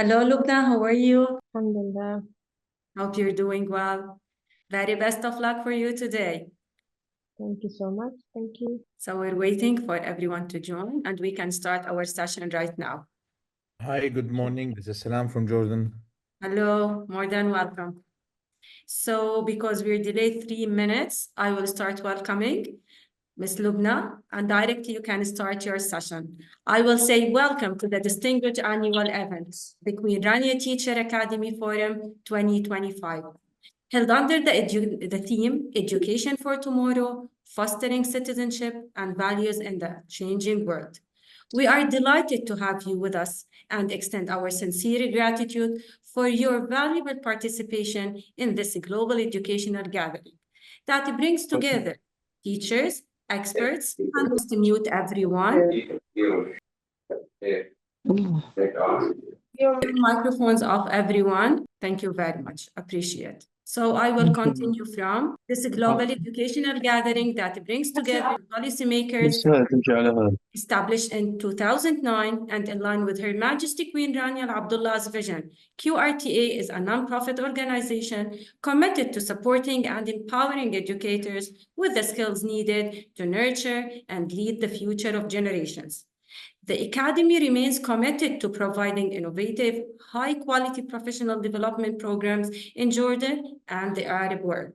Hello, Lubna. How are you? Alhamdulillah. Hope you're doing well. Very best of luck for you today. Thank you so much. Thank you. So we're waiting for everyone to join, and we can start our session right now. Hi, good morning. This is Salam from Jordan. Hello, more than welcome. So because we're delayed 3 minutes, I will start welcoming Ms. Lubna, and directly you can start your session. I will say welcome to the distinguished annual event, the Queen Rania Teacher Academy Forum 2025. Held under the theme Education for Tomorrow, Fostering Citizenship and Values in the Changing World. We are delighted to have you with us and extend our sincere gratitude for your valuable participation in this global educational gathering that brings together teachers, experts, and to mute everyone. Your microphones off, everyone. Thank you very much. Appreciate. So I will continue from this global educational gathering that brings together policymakers established in 2009 and in line with Her Majesty Queen Rania Al Abdullah's vision. QRTA is a non-profit organization committed to supporting and empowering educators with the skills needed to nurture and lead the future of generations. The Academy remains committed to providing innovative, high-quality professional development programs in Jordan and the Arab world.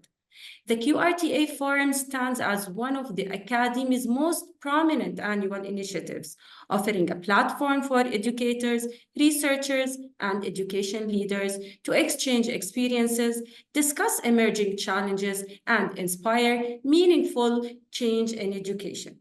The QRTA Forum stands as one of the Academy's most prominent annual initiatives, offering a platform for educators, researchers, and education leaders to exchange experiences, discuss emerging challenges, and inspire meaningful change in education.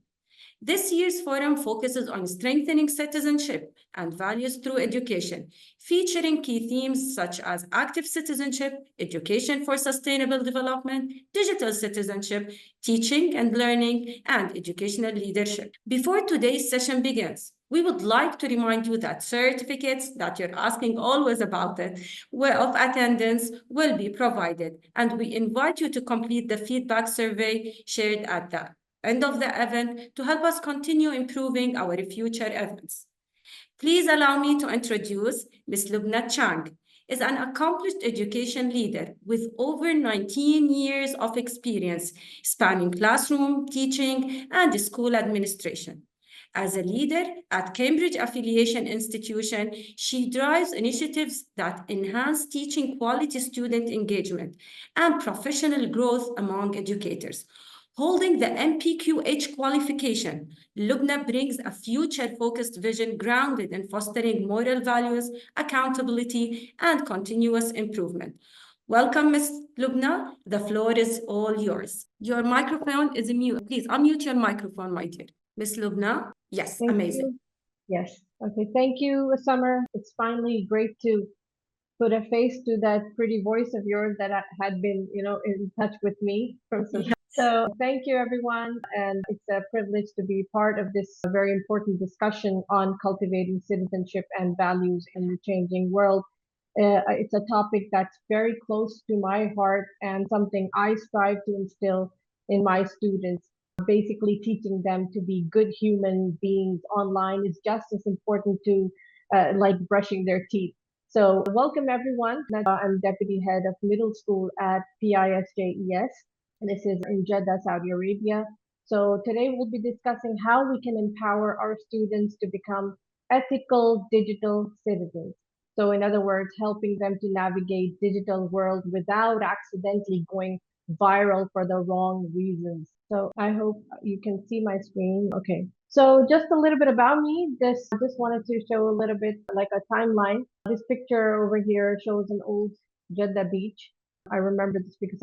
This year's forum focuses on strengthening citizenship and values through education, featuring key themes such as active citizenship, education for sustainable development, digital citizenship, teaching and learning, and educational leadership. Before today's session begins, we would like to remind you that certificates that you're asking always about it of attendance will be provided, and we invite you to complete the feedback survey shared at the end of the event to help us continue improving our future events. Please allow me to introduce Ms. Lubna Chang, is an accomplished education leader with over 19 years of experience spanning classroom, teaching, and school administration. As a leader at Cambridge Affiliation Institution, she drives initiatives that enhance teaching quality student engagement and professional growth among educators. Holding the NPQH qualification, Lubna brings a future-focused vision grounded in fostering moral values, accountability, and continuous improvement. Welcome, Ms. Lubna. The floor is all yours. Your microphone is mute. Please unmute your microphone, my dear. Ms. Lubna? Yes, Thank amazing. you. Yes. Okay. Thank you, Summer. It's finally great to put a face to that pretty voice of yours that had been, in touch with me from some. So thank you, everyone. And it's a privilege to be part of this very important discussion on cultivating citizenship and values in the changing world. It's a topic that's very close to my heart and something I strive to instill in my students. Basically, teaching them to be good human beings online is just as important to like brushing their teeth. So welcome everyone. I'm Deputy Head of Middle School at PISJES. This is in Jeddah, Saudi Arabia. So today we'll be discussing how we can empower our students to become ethical digital citizens. So in other words, helping them to navigate digital world without accidentally going viral for the wrong reasons. So I hope you can see my screen. Okay. So just a little bit about me. I just wanted to show a little bit like a timeline. This picture over here shows an old Jeddah beach. I remember this because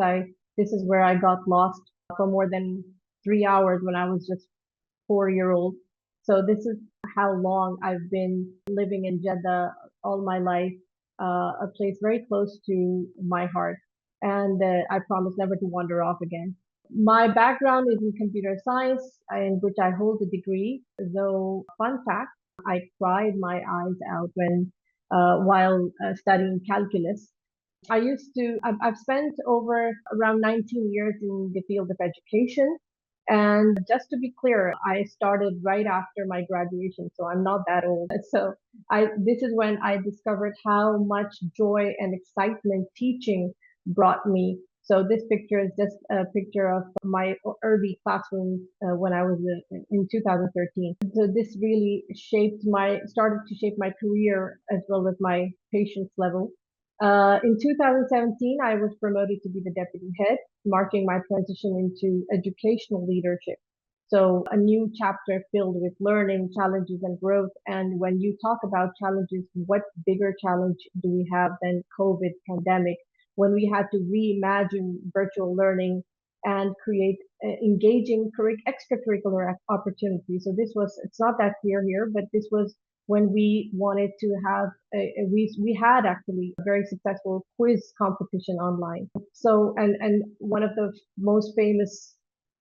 this is where I got lost for more than 3 hours when I was just 4 year old. So this is how long I've been living in Jeddah all my life, a place very close to my heart. And I promise never to wander off again. My background is in computer science, in which I hold a degree. Though, fun fact, I cried my eyes out while studying calculus. I've spent over around 19 years in the field of education. And just to be clear, I started right after my graduation, so I'm not that old. So this is when I discovered how much joy and excitement teaching brought me. So this picture is just a picture of my early classroom when I was in 2013. So this really started to shape my career as well as my patience level. In 2017, I was promoted to be the deputy head, marking my transition into educational leadership. So a new chapter filled with learning, challenges, and growth. And when you talk about challenges, what bigger challenge do we have than COVID pandemic, when we had to reimagine virtual learning and create engaging extracurricular opportunities. So it's not that clear here, but this was when we wanted to have we had actually a very successful quiz competition online. So and one of the most famous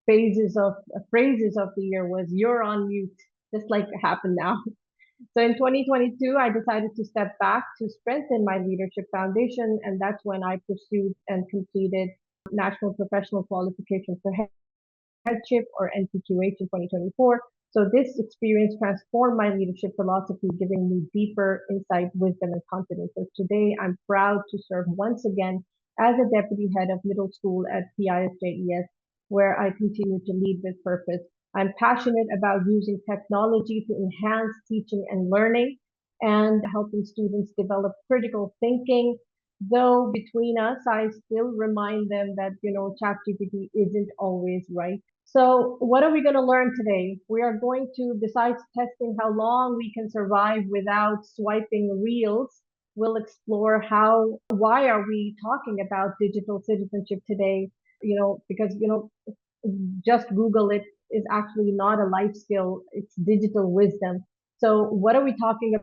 phrases of the year was "You're on mute," just like it happened now. So in 2022, I decided to step back to strengthen my leadership foundation, and that's when I pursued and completed National Professional Qualification for Headship, or NPQH, in 2024. So this experience transformed my leadership philosophy, giving me deeper insight, wisdom, and confidence. So today I'm proud to serve once again as a deputy head of middle school at PISJES, where I continue to lead with purpose. I'm passionate about using technology to enhance teaching and learning and helping students develop critical thinking. Though between us, I still remind them that, ChatGPT isn't always right. So what are we going to learn today? We are going to, besides testing how long we can survive without swiping reels, we'll explore why are we talking about digital citizenship today? Because, just Google it is actually not a life skill. It's digital wisdom. So what are we talking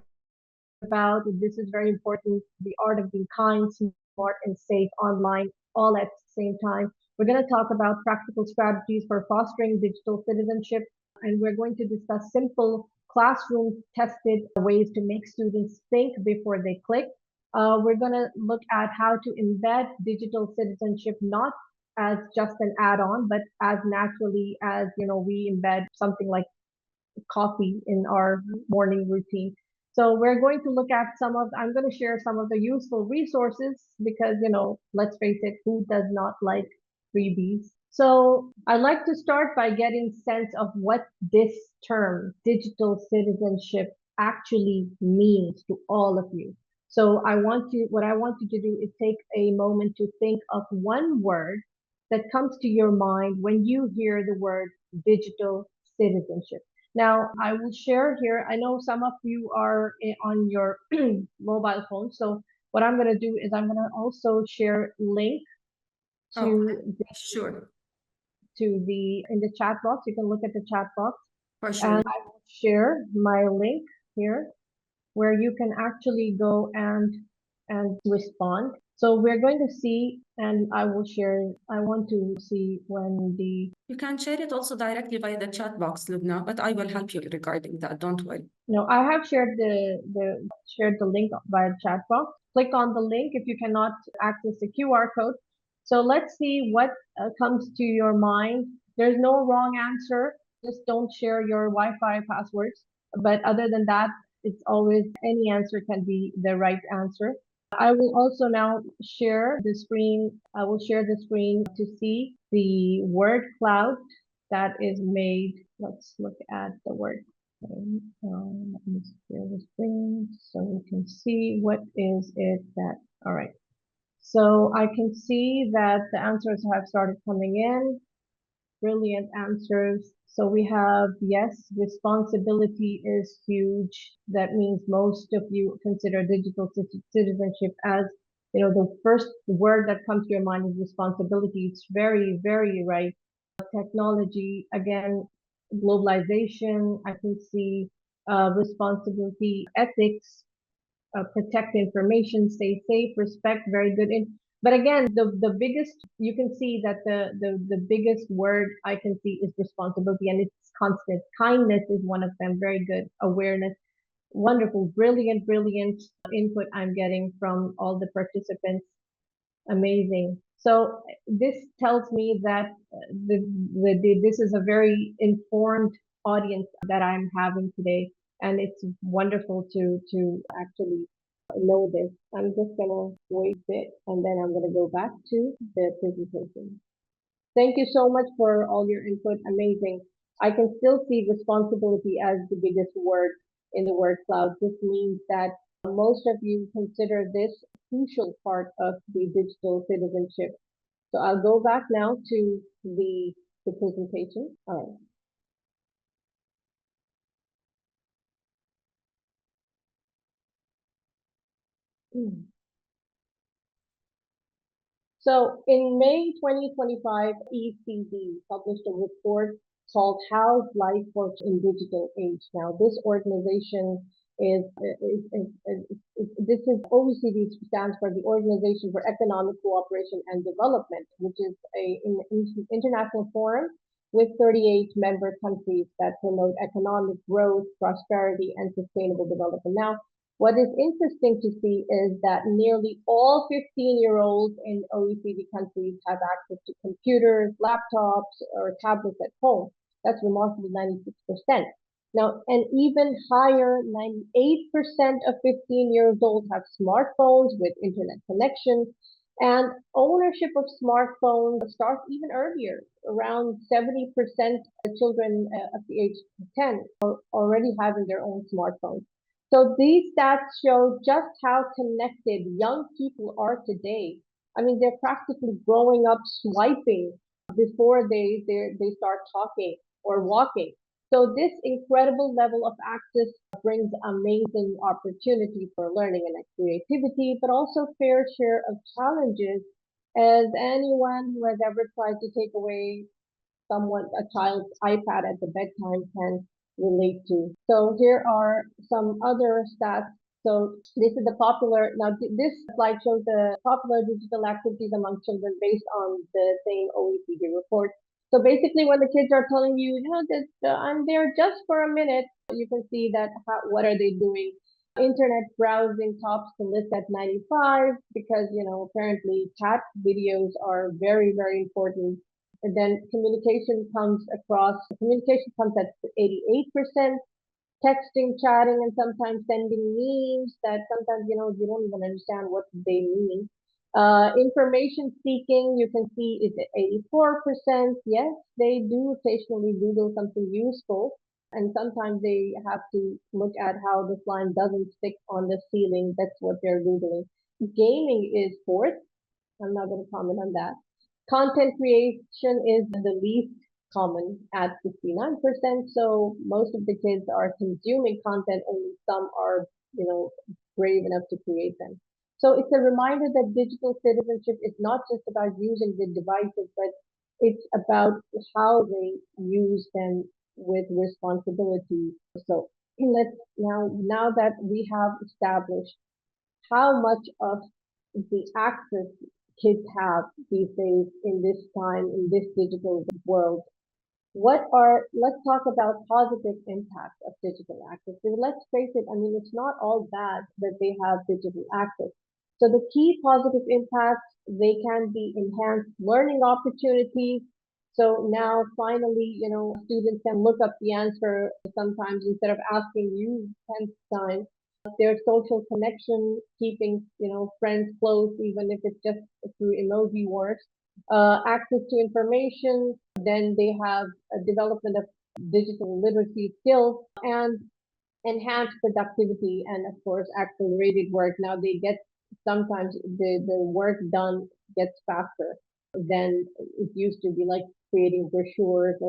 about? This is very important. The art of being kind, smart, and safe online, all at the same time. We're going to talk about practical strategies for fostering digital citizenship, and we're going to discuss simple classroom tested ways to make students think before they click. We're going to look at how to embed digital citizenship not as just an add-on, but as naturally as, we embed something like coffee in our morning routine. So we're going to look at I'm going to share some of the useful resources because, let's face it, who does not like freebies? So I'd like to start by getting sense of what this term, digital citizenship, actually means to all of you. So what I want you to do is take a moment to think of one word that comes to your mind when you hear the word digital citizenship. Now, I will share here. I know some of you are on your mobile phone. So what I'm going to do is I'm going to also share link sure. in the chat box. You can look at the chat box. For sure. And I will share my link here where you can actually go and respond. So we're going to see, and I will share, I want to see when You can share it also directly via the chat box, Lubna, but I will help you regarding that. Don't worry. No, I have shared the link via chat box. Click on the link if you cannot access the QR code. So let's see what comes to your mind. There's no wrong answer. Just don't share your Wi-Fi passwords. But other than that, it's always any answer can be the right answer. I will also now share the screen. I will share the screen to see the word cloud that is made. Let's look at the word. Let me share the screen so we can see what is it that, all right. So I can see that the answers have started coming in. Brilliant answers. So we have, yes, responsibility is huge. That means most of you consider digital citizenship as, the first word that comes to your mind is responsibility. It's very, very right. Technology, again, globalization, I can see responsibility, ethics, protect information, stay safe, respect, very good. But again, the biggest, you can see that the biggest word I can see is responsibility, and it's constant. Kindness is one of them, very good. Awareness, wonderful, brilliant input I'm getting from all the participants. Amazing. So this tells me that this is a very informed audience that I'm having today, and it's wonderful to actually know this. I'm just gonna wait a bit, and then I'm gonna go back to the presentation. Thank you so much for all your input. Amazing. I can still see responsibility as the biggest word in the word cloud. This means that most of you consider this a crucial part of the digital citizenship. So I'll go back now to the presentation. All right. So in May 2025, ECD published a report called How's Life Works in Digital Age. Now, this organization this is OECD stands for the Organization for Economic Cooperation and Development, which is an international forum with 38 member countries that promote economic growth, prosperity, and sustainable development. Now, what is interesting to see is that nearly all 15-year-olds in OECD countries have access to computers, laptops, or tablets at home. That's remarkable, 96%. Now, an even higher 98% of 15 years old have smartphones with internet connection, and ownership of smartphones starts even earlier. Around 70% of children of the age of 10 are already having their own smartphones. So these stats show just how connected young people are today. I mean, they're practically growing up swiping before they start talking or walking. So this incredible level of access brings amazing opportunity for learning and creativity, but also fair share of challenges, as anyone who has ever tried to take away a child's iPad at the bedtime can relate to. So here are some other stats. So this is this slide shows the popular digital activities among children based on the same OECD report. So basically when the kids are telling you, I'm there just for a minute, you can see that what are they doing? Internet browsing tops the list at 95 because, apparently chat videos are very, very important. And then communication comes at 88%, texting, chatting, and sometimes sending memes that sometimes, you don't even understand what they mean. Information seeking, you can see is at 84%. Yes, they do occasionally Google something useful, and sometimes they have to look at how the slime doesn't stick on the ceiling. That's what they're Googling. Gaming is fourth. I'm not going to comment on that. Content creation is the least common at 59%. So most of the kids are consuming content, only some are, brave enough to create them. So it's a reminder that digital citizenship is not just about using the devices, but it's about how they use them with responsibility. So let's now that we have established how much of the access kids have these days in this time, in this digital world. Let's talk about positive impacts of digital access. So let's face it, I mean, it's not all bad that they have digital access. So the key positive impacts, they can be enhanced learning opportunities. So now finally, students can look up the answer sometimes instead of asking you 10th time. Their social connection, keeping, friends close, even if it's just through emoji wars. Access to information, then they have a development of digital literacy skills and enhanced productivity and of course accelerated work. Now they get sometimes the work done gets faster than it used to be, like creating brochures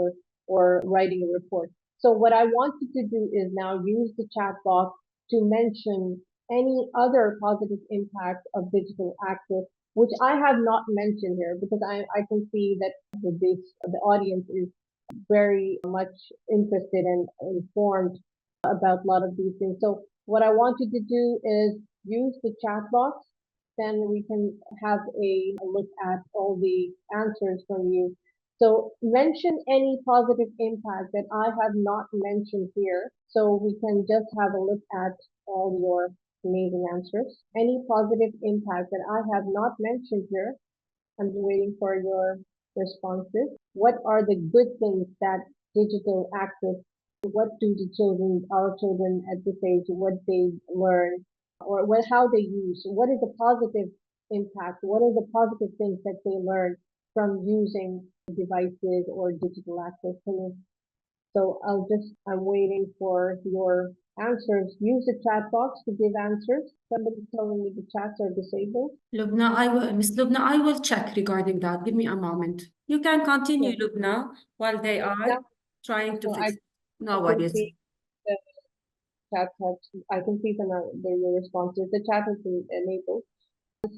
or writing a report. So what I want you to do is now use the chat box to mention any other positive impact of digital access, which I have not mentioned here because I can see that the audience is very much interested and informed about a lot of these things. So what I want you to do is use the chat box, then we can have a look at all the answers from you. So mention any positive impact that I have not mentioned here, so we can just have a look at all your amazing answers. Any positive impact that I have not mentioned here, I'm waiting for your responses. What are the good things that digital access, what do our children at this age, what they learn, or how they use, what is the positive impact, what are the positive things that they learn from using devices or digital access? So I'm waiting for your answers. Use the chat box to give answers. Somebody's telling me the chats are disabled. Lubna, Miss Lubna, I will check regarding that. Give me a moment. You can continue, Yes. Lubna, while they are Now, trying to so fix it. No I can worries. see the chat I can see your responses. The chat has been enabled.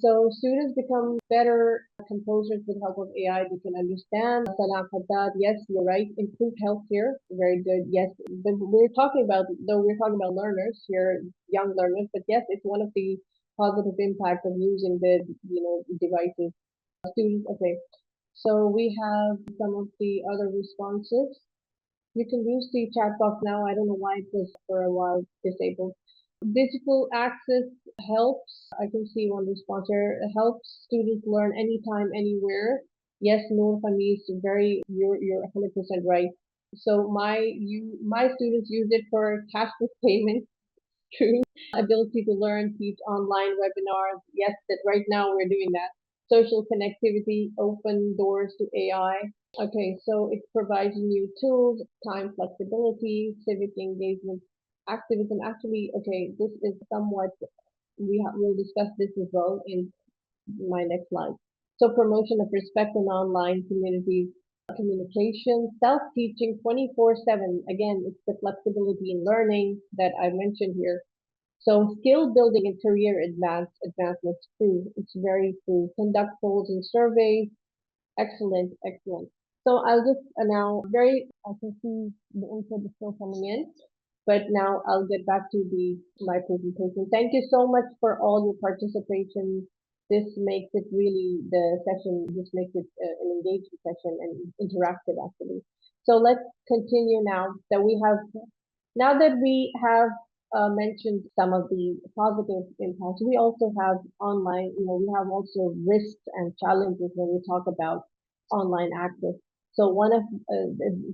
So students become better composers with help of AI. They can understand. Salam Haddad, yes, you're right. Improved healthcare, very good. Yes, but we're talking about learners here, young learners. But yes, it's one of the positive impacts of using the devices. Students, okay. So we have some of the other responses. You can use the chat box now. I don't know why it was for a while disabled. Digital access helps. I can see one sponsor helps students learn anytime, anywhere. Yes, Noor Khamis, you're 100% right. So my students use it for cashless payments. True. Ability to learn, teach online webinars. Yes, that right now we're doing that. Social connectivity, open doors to AI. Okay, so it provides new tools, time flexibility, civic engagement, activism. Actually, okay, this is somewhat, we'll discuss this as well in my next slide. So promotion of respect in online communities, communication, self-teaching 24/7. Again, it's the flexibility in learning that I mentioned here. So skill building and career advancements true. It's very true. Conduct polls and surveys. Excellent, excellent. So I'll just I can see the input is still coming in, but now I'll get back to my presentation. Thank you so much for all your participation. This makes it really this makes it an engaging session and interactive actually. So let's continue now now that we have mentioned some of the positive impacts. We also have we have also risks and challenges when we talk about online access. So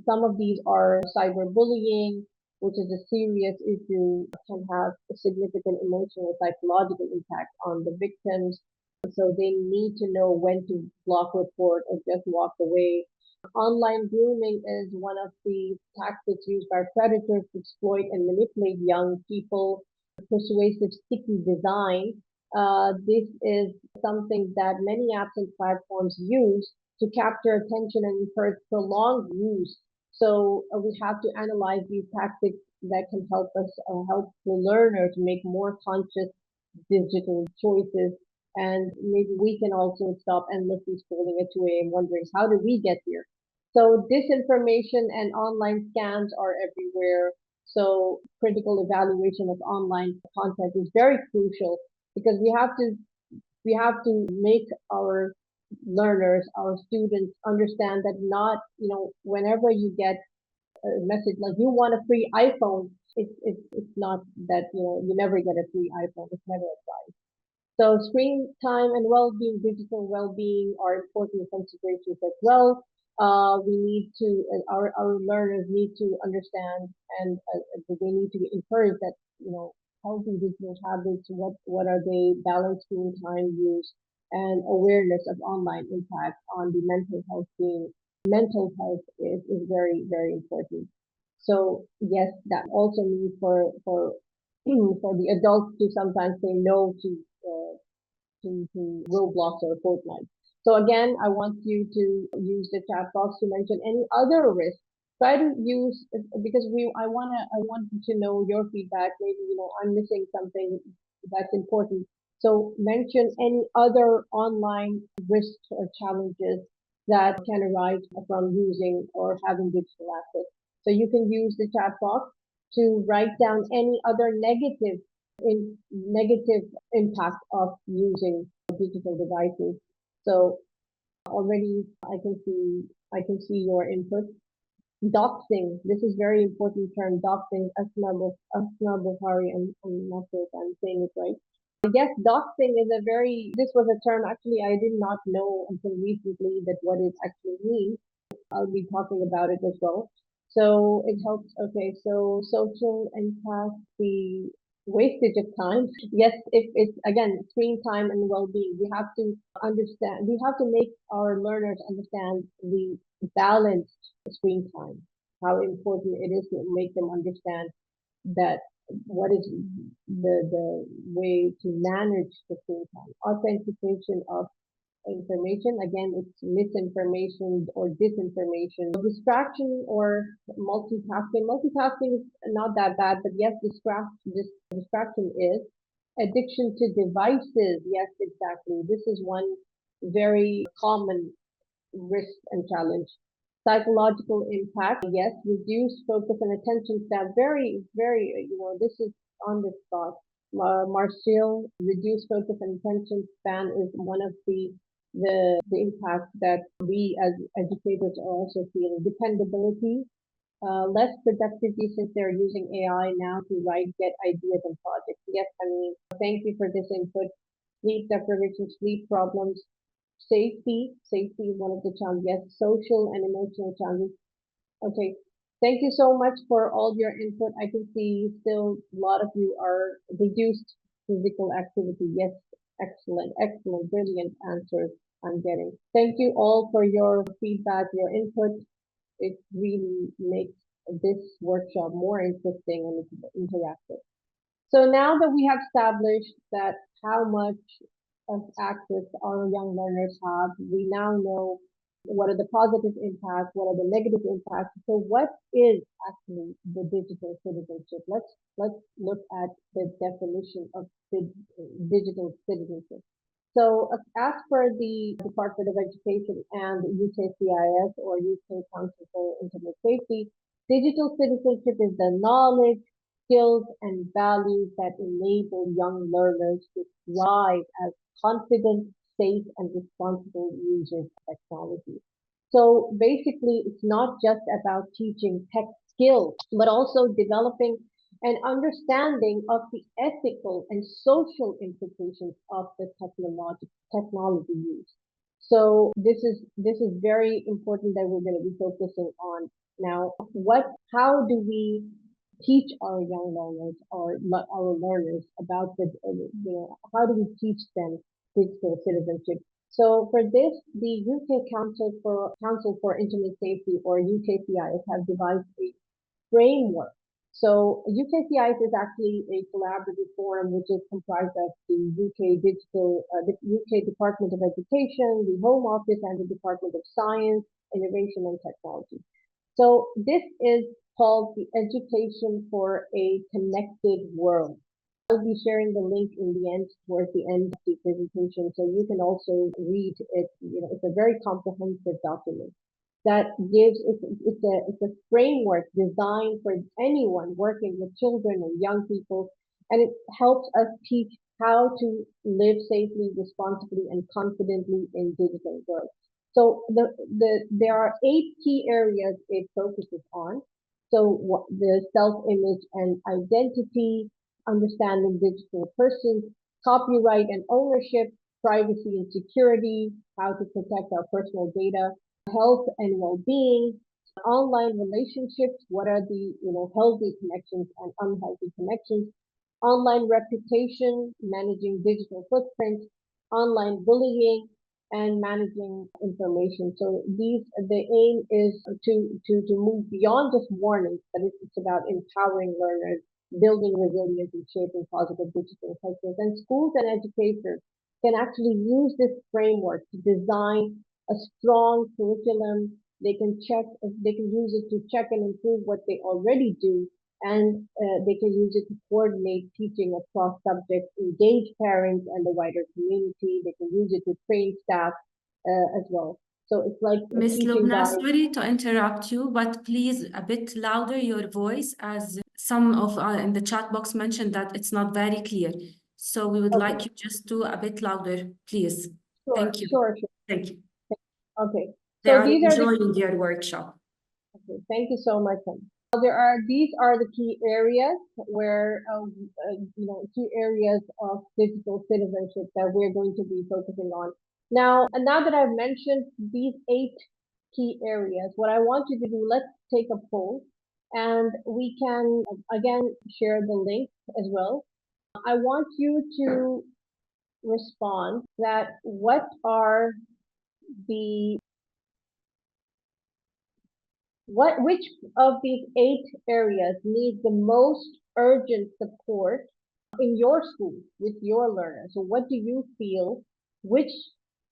some of these are cyberbullying, which is a serious issue, can have a significant emotional and psychological impact on the victims. So they need to know when to block, report, or just walk away. Online grooming is one of the tactics used by predators to exploit and manipulate young people. Persuasive sticky design. This is something that many apps and platforms use to capture attention and encourage prolonged use. So we have to analyze these tactics that can help the learner to make more conscious digital choices. And maybe we can also stop endlessly scrolling at 2 a.m. wondering, how did we get here? So disinformation and online scams are everywhere. So critical evaluation of online content is very crucial because we have to make our learners, our students understand that not, whenever you get a message like you want a free iPhone, it's not that, you never get a free iPhone. It's never a prize. So screen time and well-being, digital well-being are important considerations as well. We need to, our learners need to understand and they need to be encouraged that, healthy digital habits, what are they, balanced screen time use, and awareness of online impact on the mental health is very, very important. So yes, that also means for the adults to sometimes say no to Roblox or Fortnite. So again, I want you to use the chat box to mention any other risks. Try to use because I want to know your feedback. Maybe I'm missing something that's important. So mention any other online risks or challenges that can arise from using or having digital access. So you can use the chat box to write down any other negative impact of using digital devices. So already I can see your input. Doxing, this is very important term, doxing, Asma Bukhari, I'm not sure if I'm saying it right. I guess doxing is this was a term actually I did not know until recently that what it actually means. I'll be talking about it as well. So it helps, okay, so social impact, the wastage of time. Yes, if it's, again, screen time and well-being, we have to understand, we have to make our learners understand the balanced screen time, how important it is to make them understand that what is the way to manage the screen time. Authentication of information. Again, it's misinformation or disinformation. Distraction or multitasking. Multitasking is not that bad, but yes, distraction is. Addiction to devices. Yes, exactly. This is one very common risk and challenge. Psychological impact. Yes, reduced focus and attention span. Very, very, this is on the spot. Martial, reduced focus and attention span is one of the impact that we as educators are also feeling. Dependability, less productivity since they're using AI now to get ideas and projects. Yes, I mean, thank you for this input. Sleep deprivation, sleep problems, safety is one of the challenges. Yes, social and emotional challenges. Okay, thank you so much for all your input. I can see still a lot of you are reduced physical activity. Yes, excellent, brilliant answers I'm getting. Thank you all for your feedback, your input. It really makes this workshop more interesting and interactive. So now that we have established that how much of access our young learners have, we now know what are the positive impacts, what are the negative impacts. So what is actually the digital citizenship? Let's look at the definition of digital citizenship. So as per the Department of Education and UKCIS or UK Council for Internet Safety, digital citizenship is the knowledge, skills, and values that enable young learners to thrive as confident, safe, and responsible users of technology. So basically, it's not just about teaching tech skills, but also developing an understanding of the ethical and social implications of the technology use. So this is very important that we're going to be focusing on now. How do we teach our young learners or our learners about how do we teach them digital citizenship? So for this, the UK Council for Internet Safety or UKCIS have devised a framework. So UKCIS is actually a collaborative forum which is comprised of the UK Department of Education, the Home Office, and the Department of Science, Innovation and Technology. So this is called the Education for a Connected World. I'll be sharing the link in the end, towards the end of the presentation, so you can also read it. It's a very comprehensive document that gives it's a framework designed for anyone working with children and young people, and it helps us teach how to live safely, responsibly, and confidently in digital world. So there are 8 key areas it focuses on. So the self-image and identity, understanding digital persons, copyright and ownership, privacy and security, how to protect our personal data, health and well-being, online relationships, what are the healthy connections and unhealthy connections, online reputation, managing digital footprints, online bullying, and managing information. So the aim is to move beyond just warnings, but it's about empowering learners, building resilience, and shaping positive digital cultures. And schools and educators can actually use this framework to design a strong curriculum. They can use it to check and improve what they already do, and they can use it to coordinate teaching across subjects, engage parents and the wider community. They can use it to train staff as well. So it's like Ms. Lubna, sorry to interrupt you, but please a bit louder your voice, as some of in the chat box mentioned that it's not very clear. So we would like you just to a bit louder, please. Thank you. Sure. Thank you. Okay. They are enjoying your workshop. Okay. Thank you so much. These are the key areas where, key areas of digital citizenship that we're going to be focusing on. Now that I've mentioned these 8 key areas, what I want you to do, let's take a poll and we can again share the link as well. I want you to respond that which of these 8 areas need the most urgent support in your school with your learners? So what do you feel, which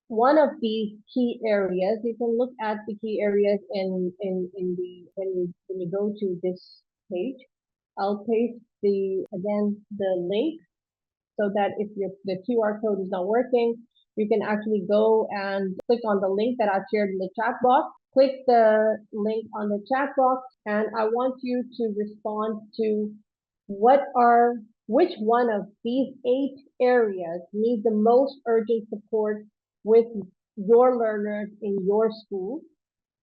one of these key areas, you can look at the key areas when you go to this page. I'll paste the link so that if the QR code is not working, you can actually go and click on the link that I've shared in the chat box. Click the link on the chat box, and I want you to respond to which one of these 8 areas need the most urgent support with your learners in your school.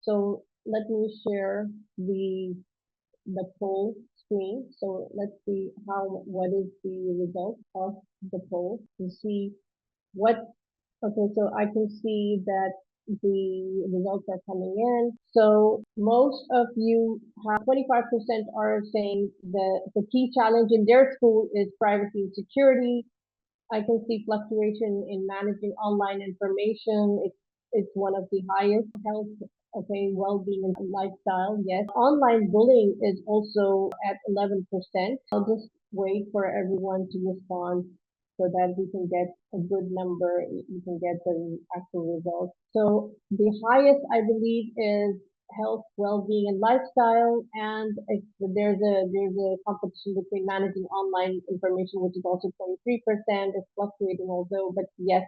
So let me share the poll screen. So let's see what is the result of the poll to see okay, so I can see that the results are coming in. So most of you have 25% are saying the key challenge in their school is privacy and security. I can see fluctuation in managing online information. It's one of the highest. Health, okay, well-being and lifestyle. Yes. Online bullying is also at 11%. I'll just wait for everyone to respond so that we can get a good number. You can get the actual results. So the highest, I believe, is health, well-being, and lifestyle, and there's a competition between managing online information, which is also 23%. It's fluctuating, although, but yes,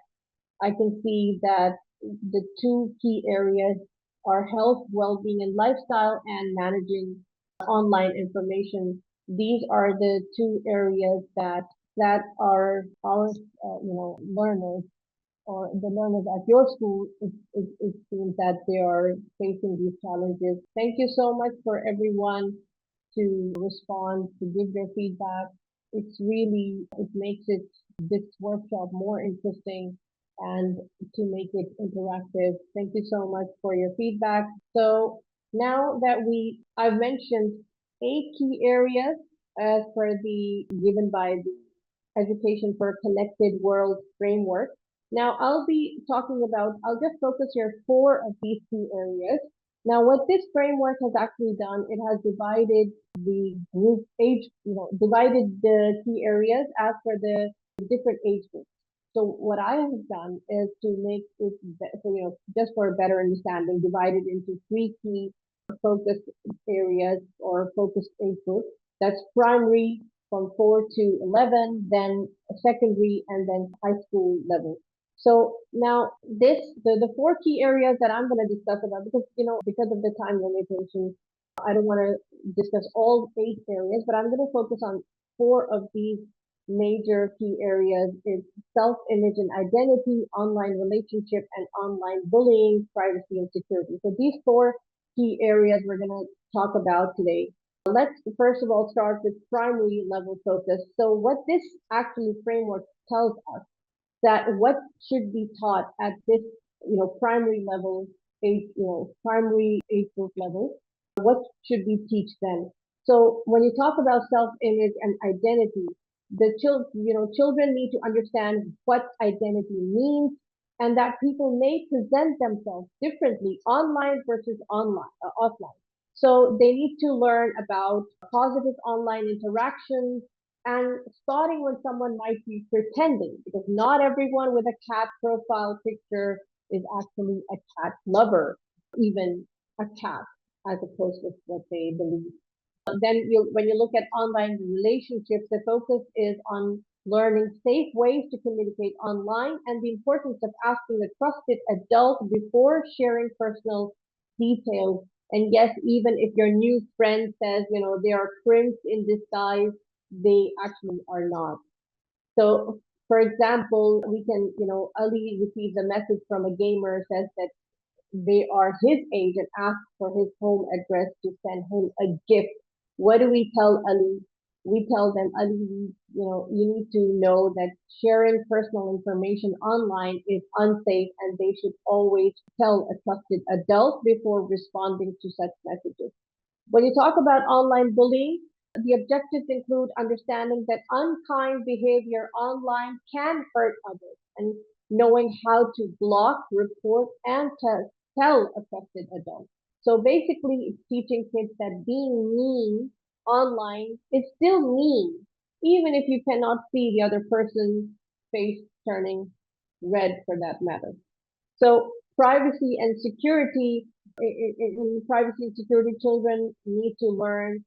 I can see that the 2 key areas are health, well-being, and lifestyle, and managing online information. These are the 2 areas that are our learners, or the learners at your school, it seems that they are facing these challenges. Thank you so much for everyone to respond, to give their feedback. It makes this workshop more interesting and to make it interactive. Thank you so much for your feedback. So now that I've mentioned 8 key areas as per given by the Education for a Connected World framework. Now I'll just focus here 4 of these key areas. Now what this framework has actually done, it has divided the group age, divided the key areas as per the different age groups. So what I have done is to make it, just for a better understanding, divided into 3 key focus areas or focused age groups. That's primary, from 4 to 11, then secondary, and then high school level. So now the 4 key areas that I'm going to discuss about, because of the time limitation, I don't want to discuss all 8 areas, but I'm going to focus on 4 of these major key areas. It's self-image and identity, online relationship, and online bullying, privacy and security. So these 4 key areas we're going to talk about today. Let's first of all start with primary level focus. So what this actually framework tells us that what should be taught at this, primary level primary age group level, what should we teach them? So when you talk about self-image and identity, children need to understand what identity means, and that people may present themselves differently online versus offline. So they need to learn about positive online interactions and spotting when someone might be pretending, because not everyone with a cat profile picture is actually a cat lover, even a cat, as opposed to what they believe. Then when you look at online relationships, the focus is on learning safe ways to communicate online and the importance of asking a trusted adult before sharing personal details. And yes, even if your new friend says, they are prince in disguise, they actually are not. So, for example, we can, Ali receives a message from a gamer, says that they are his age and asks for his home address to send him a gift What do we tell Ali? We tell them, Ali, you need to know that sharing personal information online is unsafe and they should always tell a trusted adult before responding to such messages. When you talk about online bullying, the objectives include understanding that unkind behavior online can hurt others and knowing how to block, report, and tell a trusted adult. So basically, it's teaching kids that being mean online is still mean, even if you cannot see the other person's face turning red for that matter. So privacy and security, in privacy and security, children need to learn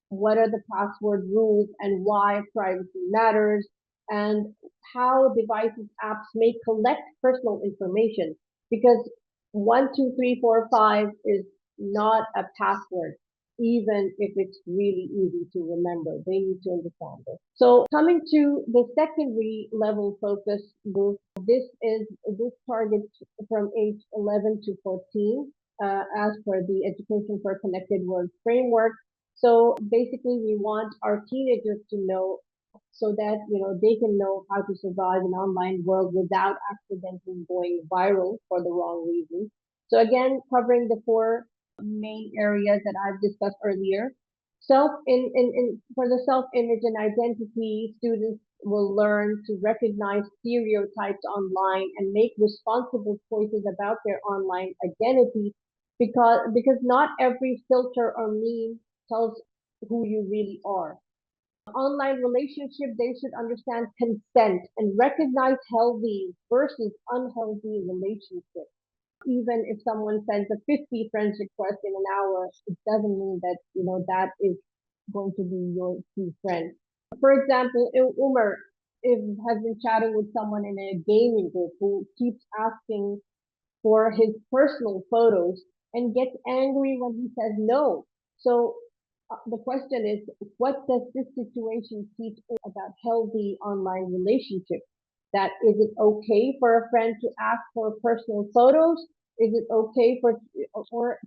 what are the password rules and why privacy matters and how devices apps may collect personal information because 1, 2, 3, 4, 5 is not a password even if it's really easy to remember. They need to understand this. So coming to the secondary level focus group, this targets from age 11 to 14 as per the Education for a Connected World framework. So basically, we want our teenagers to know so that they can know how to survive an online world without accidentally going viral for the wrong reasons. So again, covering the four main areas that I've discussed earlier. For the self-image and identity, students will learn to recognize stereotypes online and make responsible choices about their online identity because not every filter or meme tells who you really are. Online relationship, they should understand consent and recognize healthy versus unhealthy relationships. Even if someone sends a 50 friends request in an hour, it doesn't mean that, that is going to be your true friend. For example, Umar has been chatting with someone in a gaming group who keeps asking for his personal photos and gets angry when he says no. So the question is, what does this situation teach about healthy online relationships? That is it okay for a friend to ask for personal photos? Is it okay for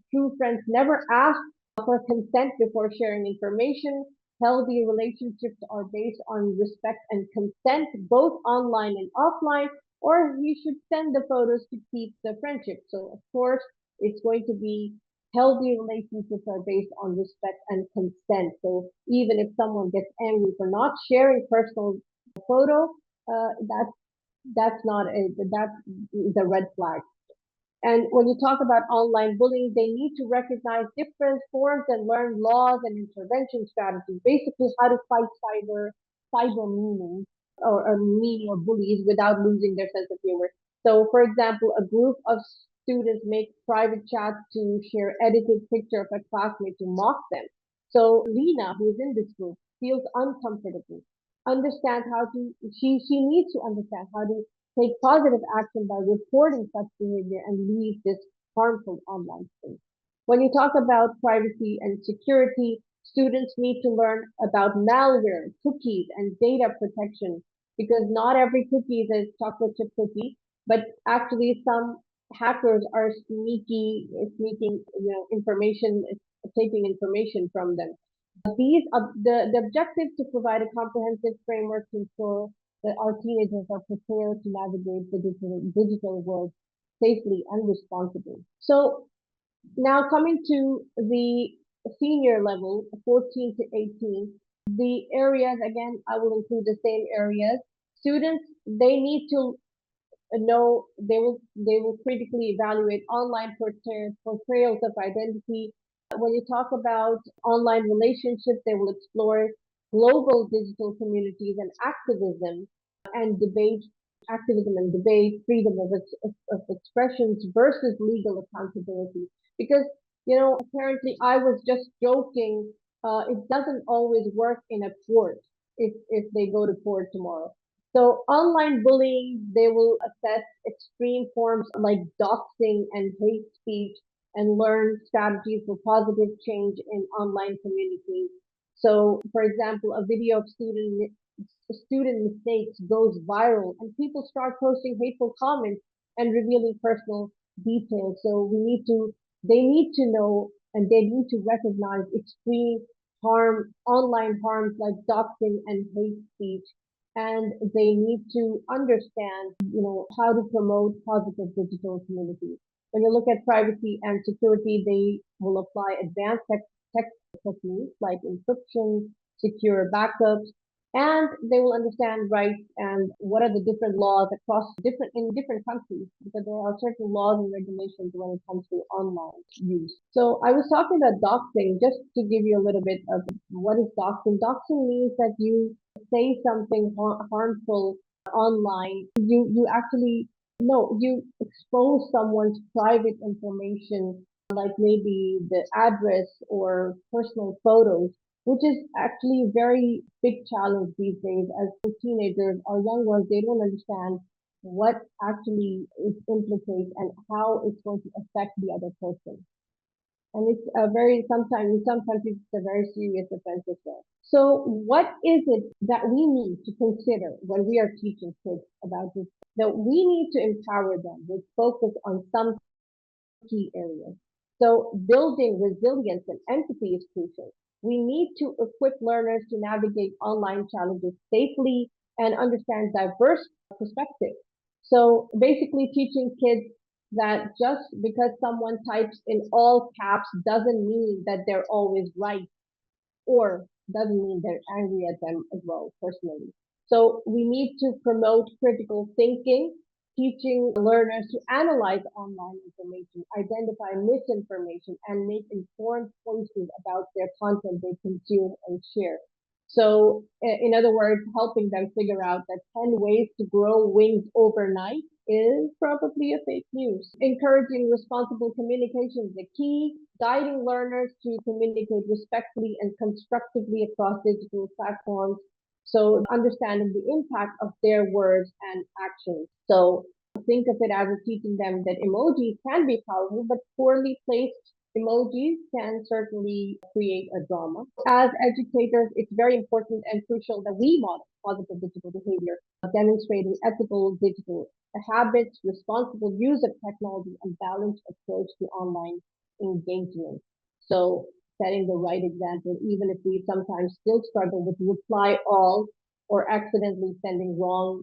true friends never ask for consent before sharing information? Healthy relationships are based on respect and consent, both online and offline, or you should send the photos to keep the friendship. So of course, it's going to be healthy relationships are based on respect and consent. So even if someone gets angry for not sharing personal photo, that's a red flag. And when you talk about online bullying, they need to recognize different forms and learn laws and intervention strategies. Basically, how to fight cyber meaning or meaning or bullies without losing their sense of humor. So, for example, a group of students make private chats to share edited picture of a classmate to mock them. So Lena, who is in this group, feels uncomfortable. She needs to understand how to take positive action by reporting such behavior and leave this harmful online space. When you talk about privacy and security, students need to learn about malware, cookies, and data protection because not every cookie is a chocolate chip cookie, but actually some hackers are sneaking, information, taking information from them. These are the objectives to provide a comprehensive framework to ensure that our teenagers are prepared to navigate the digital world safely and responsibly. So now coming to the senior level, 14 to 18, the areas, again, I will include the same areas. Students, they need to know, they will critically evaluate online portrayals of identity. When you talk about online relationships, they will explore global digital communities and activism and debate, freedom of expressions versus legal accountability. Because, apparently I was just joking, it doesn't always work in a court if they go to court tomorrow. So online bullying, they will assess extreme forms like doxing and hate speech and learn strategies for positive change in online communities. So, for example, a video of student mistakes goes viral and people start posting hateful comments and revealing personal details. So they need to know and they need to recognize extreme online harms like doxing and hate speech, and they need to understand, how to promote positive digital communities. When you look at privacy and security, they will apply advanced tech techniques like encryption, secure backups, and they will understand rights and what are the different laws in different countries, because there are certain laws and regulations when it comes to online use. So I was talking about doxing, just to give you a little bit of what is doxing. Doxing means that you say something harmful online. You actually no, you expose someone's private information, like maybe the address or personal photos, which is actually a very big challenge these days as teenagers or young ones. They don't understand what actually it implicates and how it's going to affect the other person. And it's sometimes in some countries, it's a very serious offense as well. So what is it that we need to consider when we are teaching kids about this? That we need to empower them with focus on some key areas. So building resilience and empathy is crucial. We need to equip learners to navigate online challenges safely and understand diverse perspectives. So basically teaching kids that just because someone types in all caps doesn't mean that they're always right, or doesn't mean they're angry at them as well, personally. So we need to promote critical thinking, teaching learners to analyze online information, identify misinformation, and make informed choices about their content they consume and share. So, in other words, helping them figure out that 10 ways to grow wings overnight is probably a fake news. Encouraging responsible communication is the key, guiding learners to communicate respectfully and constructively across digital platforms. So understanding the impact of their words and actions. So think of it as teaching them that emojis can be powerful, but poorly placed emojis can certainly create a drama. As educators, it's very important and crucial that we model positive digital behavior, demonstrating ethical digital habits, responsible use of technology, and balanced approach to online engagement. So setting the right example, even if we sometimes still struggle with reply all or accidentally sending wrong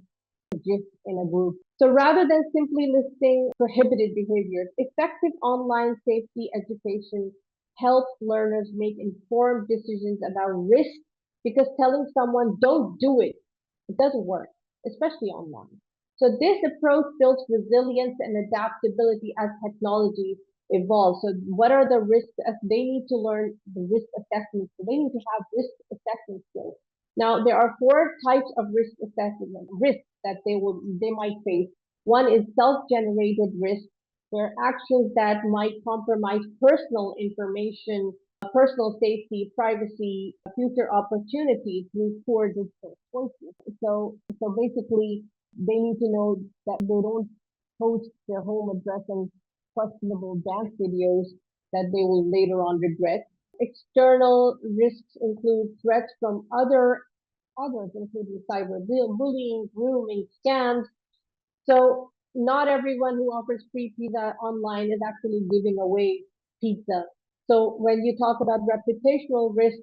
GIF in a group. So rather than simply listing prohibited behaviors, effective online safety education helps learners make informed decisions about risk, because telling someone don't do it, it doesn't work, especially online. So this approach builds resilience and adaptability as technology evolves. So what are the risks? They need to learn the risk assessment. So they need to have risk assessment skills. Now, there are 4 types of risk assessment, risks that they might face. One is self-generated risk, where actions that might compromise personal information, personal safety, privacy, future opportunities through poor digital choices. So basically, they need to know that they don't post their home address and questionable dance videos that they will later on regret. External risks include threats from others, including cyberbullying, grooming, scams. So not everyone who offers free pizza online is actually giving away pizza. So when you talk about reputational risk,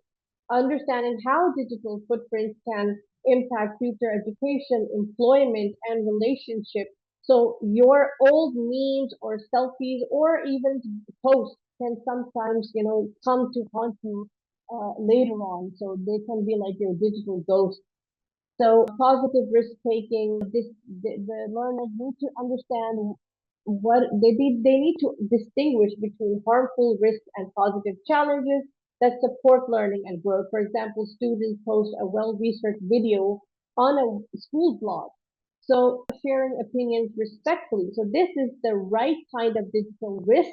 understanding how digital footprints can impact future education, employment, and relationships. So your old memes or selfies or even posts can sometimes, come to haunt you later on. So they can be like your digital ghost. So positive risk taking, the learners need to understand what they need to distinguish between harmful risks and positive challenges that support learning and growth. For example, students post a well-researched video on a school blog. So sharing opinions respectfully. So this is the right kind of digital risk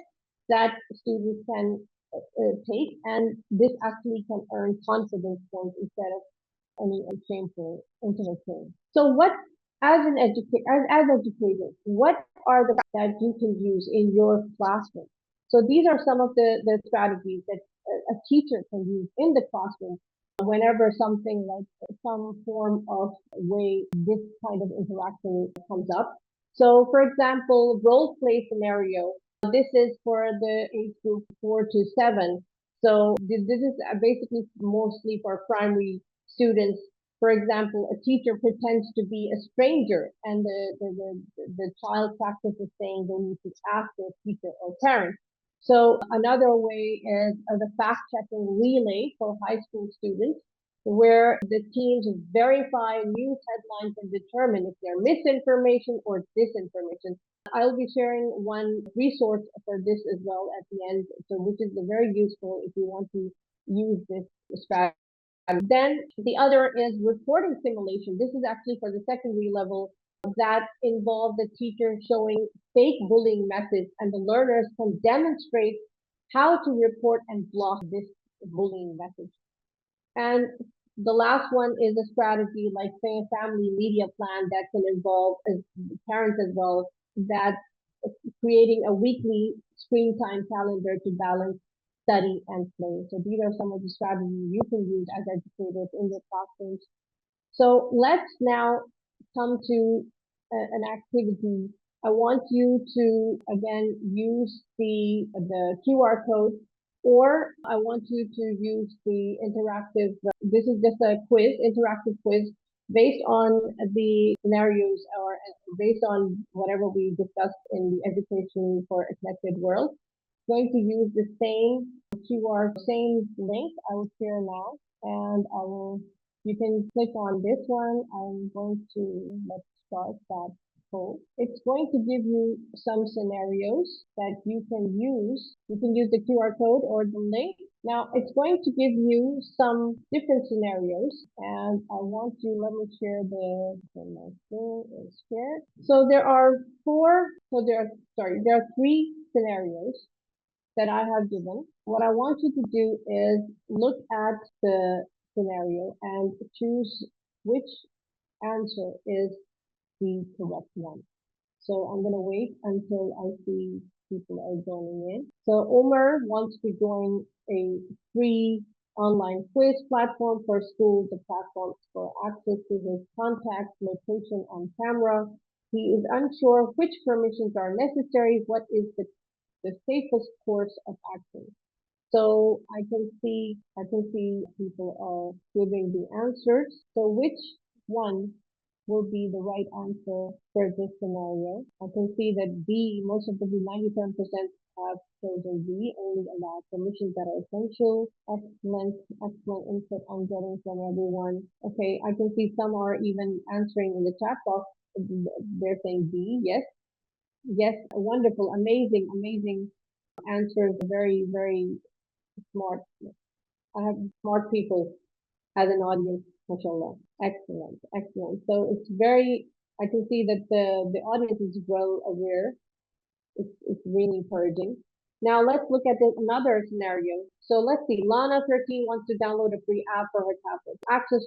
that students can take, and this actually can earn confidence points instead of any shameful internet thing. So what, as educators, what are the that you can use in your classroom? So these are some of the strategies that a teacher can use in the classroom whenever something like some form of way this kind of interaction comes up. So for example, role play scenario. This is for the age group 4 to 7. So this is basically mostly for primary students. For example, a teacher pretends to be a stranger, and the child practices saying they need to ask their teacher or parent. So another way is the fact-checking relay for high school students, where the teams verify news headlines and determine if they're misinformation or disinformation. I'll be sharing one resource for this as well at the end, so which is very useful if you want to use this strategy. Then the other is reporting simulation. This is actually for the secondary level that involve the teacher showing fake bullying methods, and the learners can demonstrate how to report and block this bullying message. And the last one is a strategy like, say, a family media plan that can involve parents as well, that creating a weekly screen time calendar to balance study and play. So these are some of the strategies you can use as educators in your classrooms. So let's now come to an activity. I want you to, again, use the QR code, or I want you to use the interactive, this is just a quiz, interactive quiz, based on the scenarios or based on whatever we discussed in the Education for a Connected World. Going to use the same QR, same link I will share now, and you can click on this one. I'm going to, let's start that poll. It's going to give you some scenarios that you can use. You can use the QR code or the link. Now it's going to give you some different scenarios, and I want to, let me share my screen is shared. So there are there are three scenarios that I have given. What I want you to do is look at the scenario and choose which answer is the correct one. So I'm going to wait until I see people are joining in. So Omar wants to join a free online quiz platform for schools. The platform for access to his contacts, location, and camera. He is unsure which permissions are necessary. What is the safest course of action? So I can see people are giving the answers. So which one will be the right answer for this scenario? I can see that B, most of the 97% have chosen B, only allow permissions that are essential. Excellent input I'm getting from everyone. Okay, I can see some are even answering in the chat box. They're saying B, yes. Yes, wonderful, amazing answers. Very, very smart. I have smart people as an audience, mashallah. Excellent. So it's very, I can see that the audience is well aware. It's really encouraging. Now let's look at another scenario. So let's see, Lana 13 wants to download a free app for her tablet. Access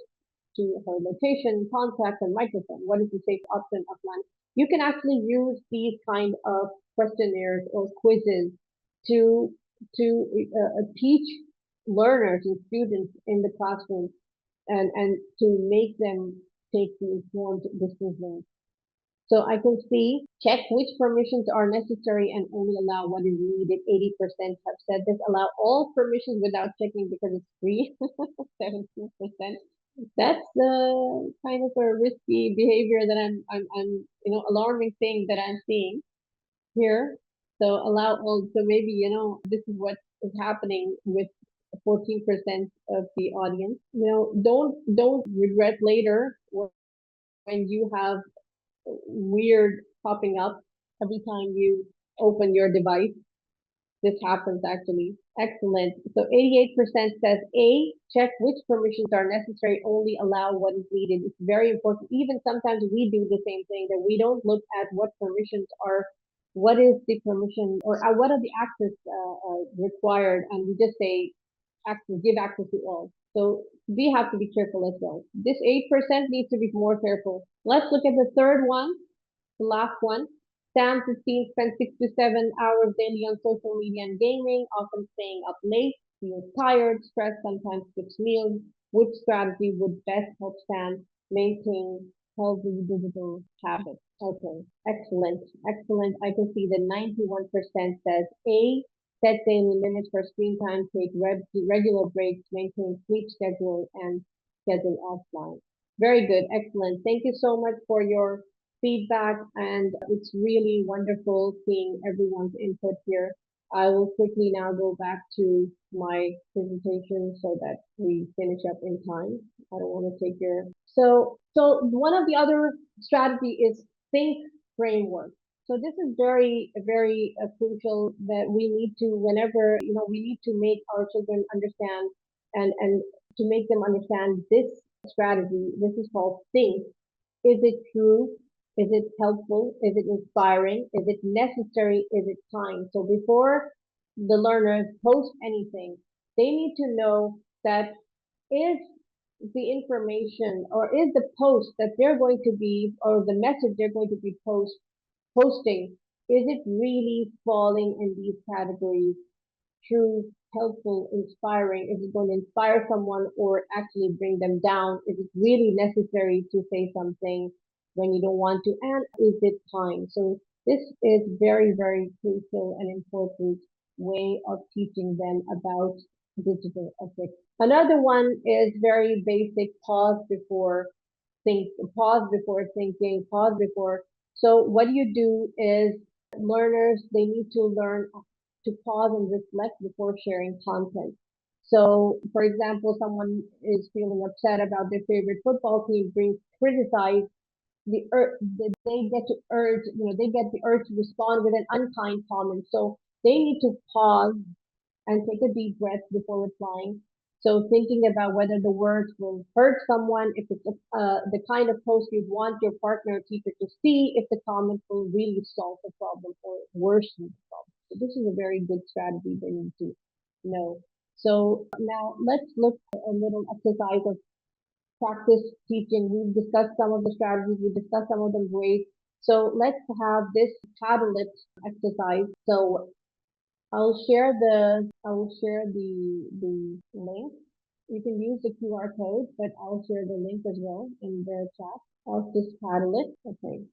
to her location, contacts, and microphone. What is the safe option of Lana? You can actually use these kind of questionnaires or quizzes to teach learners and students in the classroom and to make them take the informed decisions. So I can see, check which permissions are necessary and only allow what is needed. 80% have said this. Allow all permissions without checking because it's free. 17%. That's the kind of a risky behavior that I'm alarming thing that I'm seeing here. So allow all, so maybe, this is what is happening with 14% of the audience. Don't regret later when you have weird popping up every time you open your device. This happens actually. Excellent. So 88% says A, check which permissions are necessary, only allow what is needed. It's very important. Even sometimes we do the same thing, that we don't look at what permissions are, what is the permission, or what are the access required, and we just say give access to all. So we have to be careful as well. This 8% needs to be more careful. Let's look at the third one, the last one. Sam 15 spends 6 to 7 hours daily on social media and gaming, often staying up late, feels tired, stressed, sometimes skips meals. Which strategy would best help Sam maintain healthy digital habits? Okay, excellent. I can see that 91% says A, set daily limits for screen time, take regular breaks, maintain sleep schedule, and schedule offline. Very good, excellent. Thank you so much for your feedback, and it's really wonderful seeing everyone's input here. I will quickly now go back to my presentation so that we finish up in time. I don't want to take your... So one of the other strategy is think framework. So this is very crucial that we need to, whenever, we need to make our children understand and to make them understand this strategy. This is called think. Is it true? Is it helpful? Is it inspiring? Is it necessary? Is it kind? So before the learners post anything, they need to know that is the information or is the post that they're going to be, or the message they're going to be posting, is it really falling in these categories? True, helpful, inspiring? Is it going to inspire someone or actually bring them down? Is it really necessary to say something when you don't want to? And is it time? So this is very crucial and important way of teaching them about digital ethics. Another one is very basic: pause before thinking, pause before. So what you do is learners, they need to learn to pause and reflect before sharing content. So, for example, someone is feeling upset about their favorite football team being criticized. They get to urge, they get the urge to respond with an unkind comment. So they need to pause and take a deep breath before replying. So thinking about whether the words will hurt someone, if it's the kind of post you'd want your partner or teacher to see, if the comment will really solve the problem or worsen the problem. So this is a very good strategy they need to know. So now let's look at a little exercise of practice teaching. We've discussed some of the strategies, we discussed some of them great. So let's have this Padlet exercise. So I'll share the link. You can use the QR code, but I'll share the link as well in the chat of this Padlet. Okay.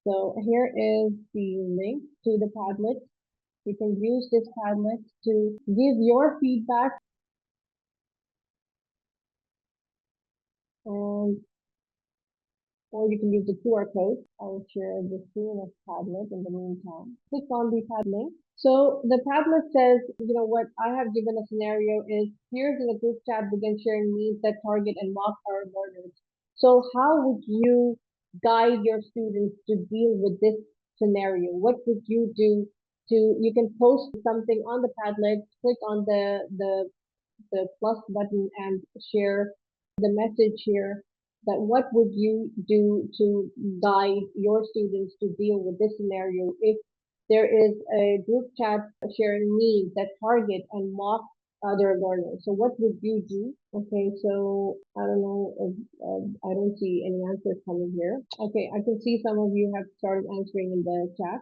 So here is the link to the Padlet. You can use this Padlet to give your feedback, and or you can use the QR code. I'll share the screen of Padlet in the meantime. Click on the Padlet link. So the Padlet says, what I have given a scenario is, peers in the group chat begin sharing memes that target and mock our learners. So how would you guide your students to deal with this scenario? What would you do you can post something on the Padlet, click on the plus button and share the message here, that what would you do to guide your students to deal with this scenario if there is a group chat sharing memes that target and mock other learners? So what would you do? Okay, so I don't know if, I don't see any answers coming here. Okay, I can see some of you have started answering in the chat.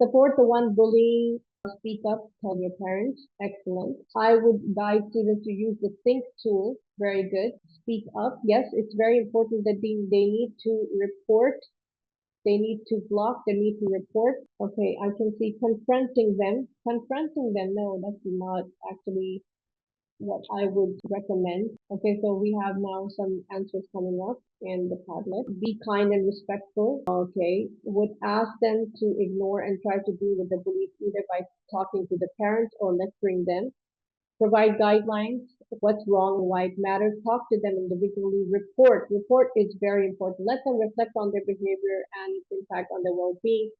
Support the one bullying. Speak up, tell your parents. Excellent. I would guide students to use the think tool. Very good. Speak up. Yes, it's very important that they need to report. They need to block. They need to report. Okay, I can see confronting them. Confronting them. No, that's not actually what I would recommend. Okay, so we have now some answers coming up in the Padlet. Be kind and respectful. Okay, would ask them to ignore and try to deal with the belief either by talking to the parents or lecturing them. Provide guidelines, what's wrong and why it matters. Talk to them individually. Report. Report is very important. Let them reflect on their behavior and its impact on their well-being.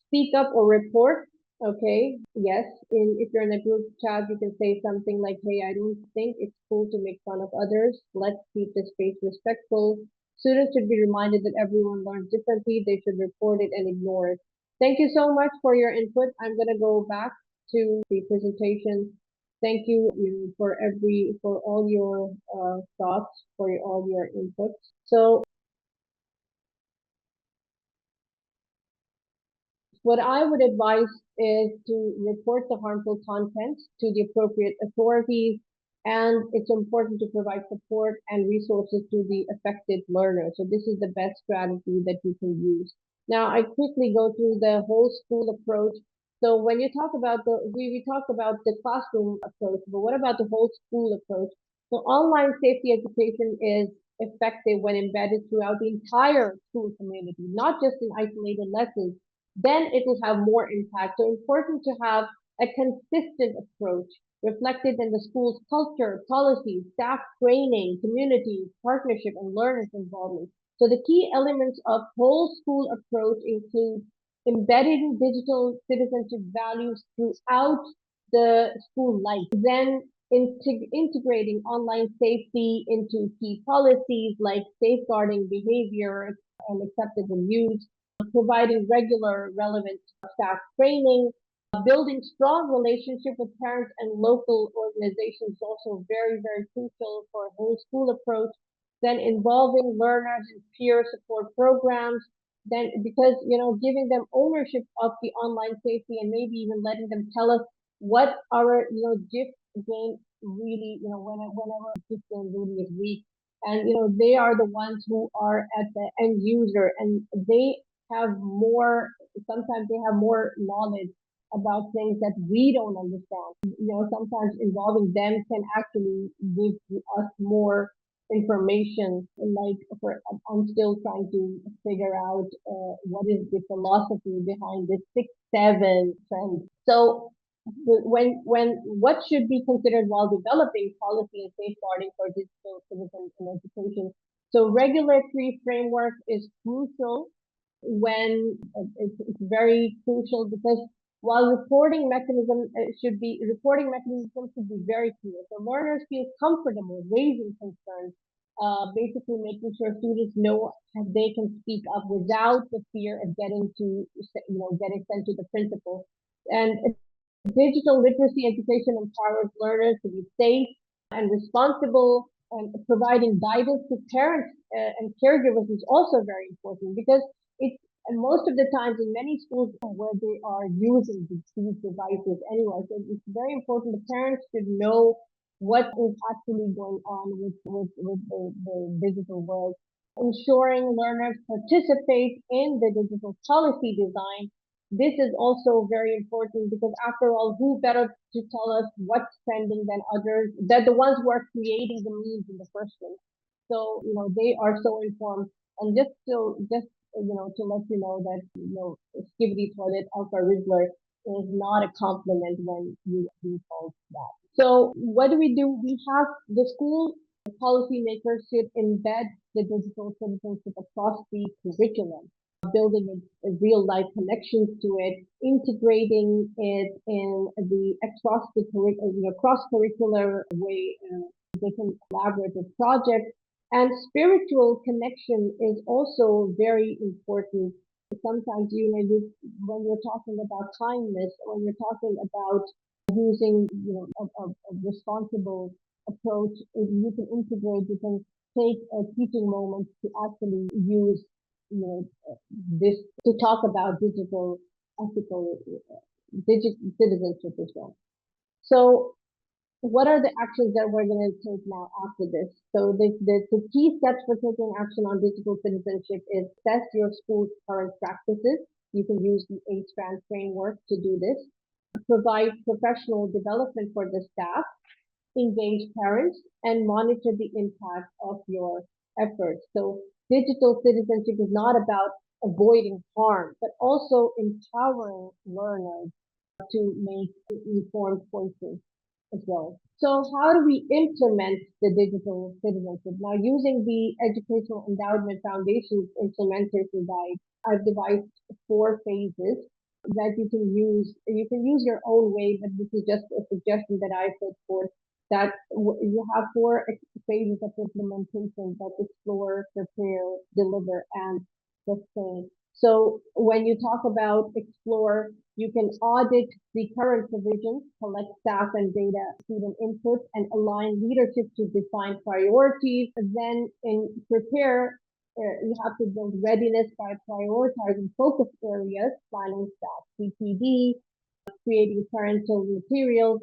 Speak up or report. Okay, yes. If you're in a group chat, you can say something like, hey, I don't think it's cool to make fun of others. Let's keep the space respectful. Students should be reminded that everyone learns differently. They should report it and ignore it. Thank you so much for your input. I'm going to go back to the presentation. Thank you, for all your thoughts, for all your inputs. So what I would advise is to report the harmful content to the appropriate authorities, and it's important to provide support and resources to the affected learner. So this is the best strategy that you can use. Now, I quickly go through the whole school approach. So when you talk about we talked about the classroom approach, but what about the whole school approach? So online safety education is effective when embedded throughout the entire school community, not just in isolated lessons. Then it will have more impact. So important to have a consistent approach reflected in the school's culture, policies, staff training, community, partnership, and learners' involvement. So the key elements of whole school approach include embedding digital citizenship values throughout the school life, then integrating online safety into key policies like safeguarding behavior and acceptable use, providing regular relevant staff training, building strong relationship with parents and local organizations is also very, very crucial for a whole school approach. Then involving learners in peer support programs, then because giving them ownership of the online safety and maybe even letting them tell us what our GIF game really whenever GIF game really is weak, and they are the ones who are at the end user, and they have more, sometimes they have more knowledge about things that we don't understand. Sometimes involving them can actually give us more information. Like I'm still trying to figure out what is the philosophy behind this 6-7 trend. So when what should be considered while developing policy and safeguarding for digital citizens in education. So regulatory framework is crucial when it's very crucial because while reporting mechanisms should be very clear. So learners feel comfortable raising concerns, basically making sure students know they can speak up without the fear of getting sent to the principal. And digital literacy education empowers learners to be safe and responsible, and providing guidance to parents and caregivers is also very important because it's and most of the times in many schools where they are using these devices anyway. So it's very important the parents should know what is actually going on with the digital world. Ensuring learners participate in the digital policy design. This is also very important because after all, who better to tell us what's trending than others? They're the ones who are creating the memes in the first place. So, they are so informed. And just to let you know that, Skibidi Toilet Alpha Rizzler is not a compliment when you call that. So what do? We have the school policymakers should embed the digital citizenship across the curriculum, building a real life connections to it, integrating it in the cross curricular way, different collaborative projects. And spiritual connection is also very important. Sometimes, when you're talking about kindness, when you're talking about using, a responsible approach, you can integrate, you can take a teaching moment to actually use, this to talk about digital ethical citizenship as well. So what are the actions that we're going to take now after this? So the key steps for taking action on digital citizenship is assess your school's current practices. You can use the A-STRAND framework to do this. Provide professional development for the staff, engage parents, and monitor the impact of your efforts. So digital citizenship is not about avoiding harm, but also empowering learners to make informed choices as well. So how do we implement the digital citizenship? Now, using the Educational Endowment Foundation's implementation guide, I've devised 4 phases that you can use. You can use your own way, but this is just a suggestion that I put forth, that you have 4 phases of implementation that explore, prepare, deliver, and sustain. So when you talk about explore, you can audit the current provisions, collect staff and data, student input, and align leadership to define priorities. Then in prepare, you have to build readiness by prioritizing focus areas, planning staff CPD, creating parental materials.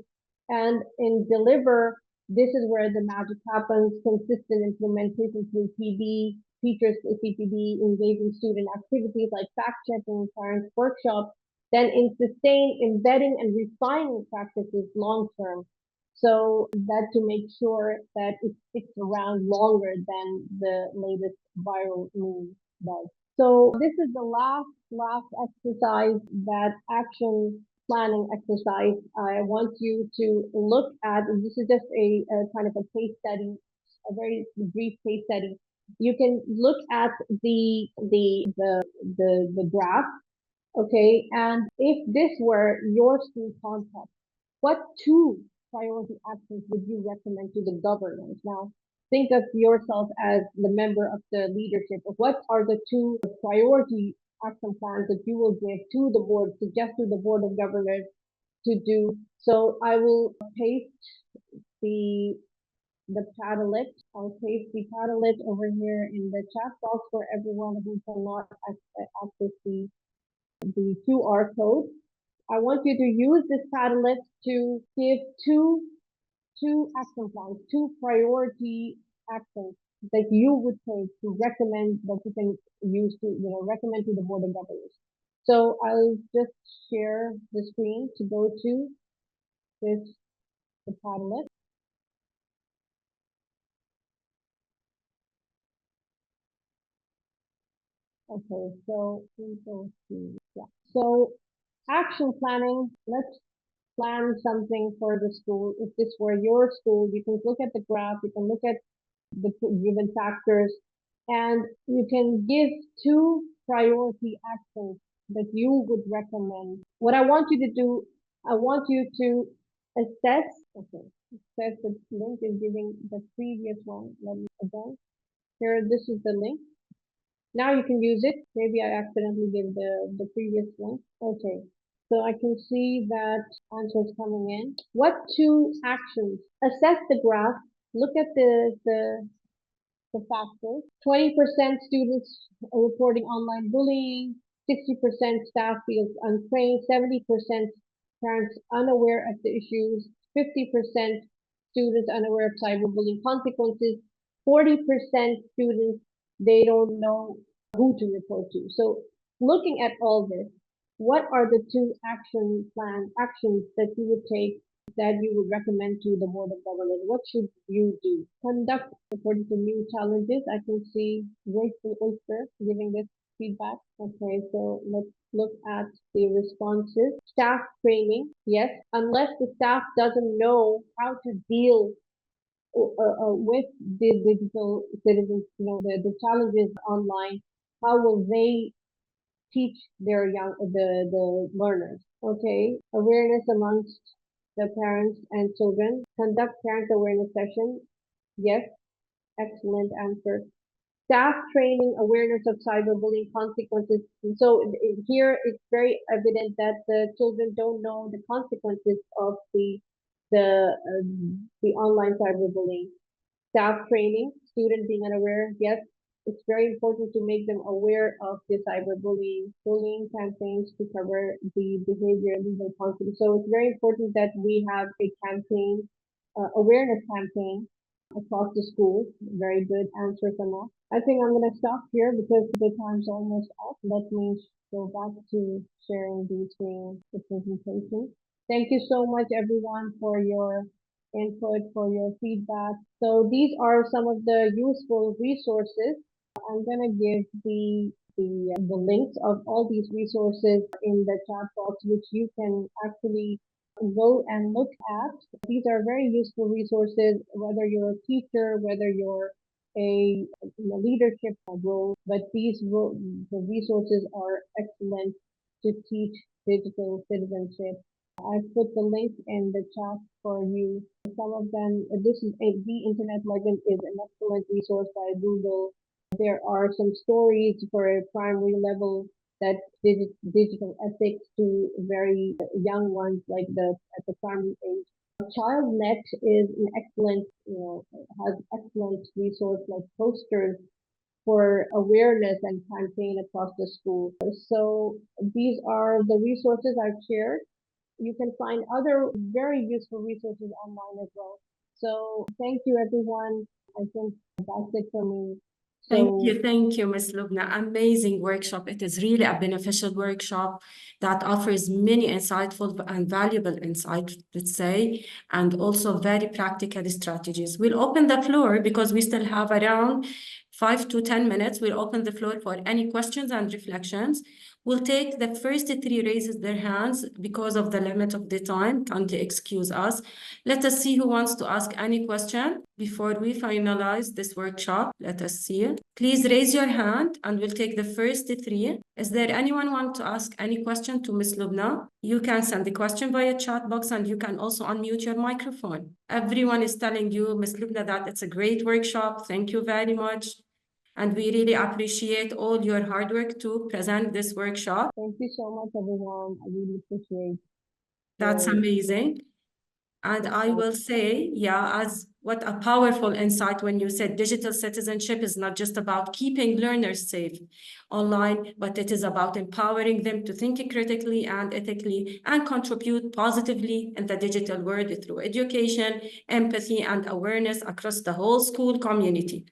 And in deliver, this is where the magic happens, consistent implementation through PD, teachers CPD, engaging student activities like fact-checking, parents workshops, then in sustain, embedding, and refining practices long term. So that to make sure that it sticks around longer than the latest viral meme does. So this is the last exercise, that action planning exercise. I want you to look at, this is just a kind of a case study, a very brief case study. You can look at the graph, okay, and if this were your school context, what two priority actions would you recommend to the governors? Now, think of yourself as the member of the leadership. What are the two priority action plans that you will give to the board, suggest to the board of governors to do? So I will paste the Padlet. I'll paste the Padlet over here in the chat box for everyone who cannot access the QR code. I want you to use this Padlet to give two action plans, two priority actions that you would take to recommend, that you can use to, recommend to the board of governors. So I'll just share the screen to go to the Padlet. Okay, so we go to, yeah. So action planning, let's plan something for the school. If this were your school, you can look at the graph, you can look at the given factors, and you can give two priority actions that you would recommend. What I want you to do, I want you to assess, okay, assess the link is giving the previous one. Let me again. Here, this is the link. Now you can use it. Maybe I accidentally gave the previous one. Okay. So I can see that answers coming in. What two actions? Assess the graph. Look at the factors. 20% students are reporting online bullying. 60% staff feels untrained. 70% parents unaware of the issues. 50% students unaware of cyberbullying consequences. 40% students, they don't know who to report to. So looking at all this, what are the two actions that you would take, that you would recommend to the board of governors? What should you do? Conduct according to new challenges. I can see Grateful Oyster giving this feedback. Okay, so let's look at the responses. Staff training. Yes, unless the staff doesn't know how to deal with the digital citizens, the challenges online, how will they teach their the learners? Okay, awareness amongst the parents and children. Conduct parent awareness session. Yes, excellent answer. Staff training, awareness of cyberbullying consequences. So here it's very evident that the children don't know the consequences of the online cyberbullying. Staff training, student being unaware. Yes, it's very important to make them aware of the bullying campaigns to cover the behavior and legal consequences. So it's very important that we have a campaign, awareness campaign across the school. Very good answer, Sama. I think I'm going to stop here because the time's almost up. Let me go back to sharing the screen, the presentation. Thank you so much, everyone, for your input, for your feedback. So these are some of the useful resources. I'm going to give the links of all these resources in the chat box, which you can actually go and look at. These are very useful resources, whether you're a teacher, whether you're in a leadership role, but the resources are excellent to teach digital citizenship. I've put the link in the chat for you. Some of them, this is The Internet Legend is an excellent resource by Google. There are some stories for a primary level that digital ethics to very young ones, like at the primary age. ChildNet is an excellent, has excellent resource like posters for awareness and campaign across the school. So these are the resources I've shared. You can find other very useful resources online as well. So thank you, everyone. I think that's it for me. Thank you, Ms. Lubna. Amazing workshop. It is really a beneficial workshop that offers many insightful and valuable insights, let's say, and also very practical strategies. We'll open the floor because we still have around 5 to 10 minutes. We'll open the floor for any questions and reflections. We'll take the first 3 raises their hands because of the limit of the time. Kindly excuse us. Let us see who wants to ask any question before we finalize this workshop. Let us see. Please raise your hand and we'll take the first 3. Is there anyone want to ask any question to Ms. Lubna? You can send the question via chat box and you can also unmute your microphone. Everyone is telling you, Ms. Lubna, that it's a great workshop. Thank you very much. And we really appreciate all your hard work to present this workshop. Thank you so much, everyone. I really appreciate That's your- amazing. And I will say, yeah, as what a powerful insight when you said digital citizenship is not just about keeping learners safe online, but it is about empowering them to think critically and ethically and contribute positively in the digital world through education, empathy, and awareness across the whole school community.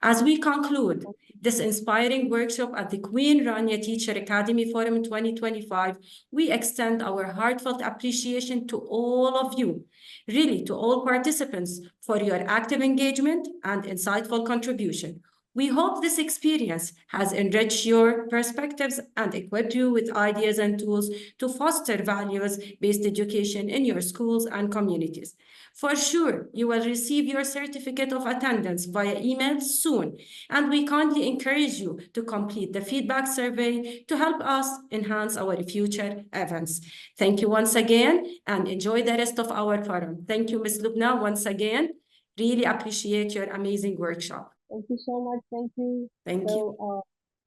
As we conclude this inspiring workshop at the Queen Rania Teacher Academy Forum 2025, we extend our heartfelt appreciation to all of you, really to all participants, for your active engagement and insightful contribution. We hope this experience has enriched your perspectives and equipped you with ideas and tools to foster values-based education in your schools and communities. For sure, you will receive your certificate of attendance via email soon, and we kindly encourage you to complete the feedback survey to help us enhance our future events. Thank you once again, and enjoy the rest of our forum. Thank you, Ms. Lubna, once again. Really appreciate your amazing workshop. Thank you so much. Thank you. Thank you.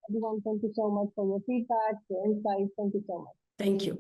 Everyone, thank you so much for your feedback, your insights. Thank you so much. Thank you.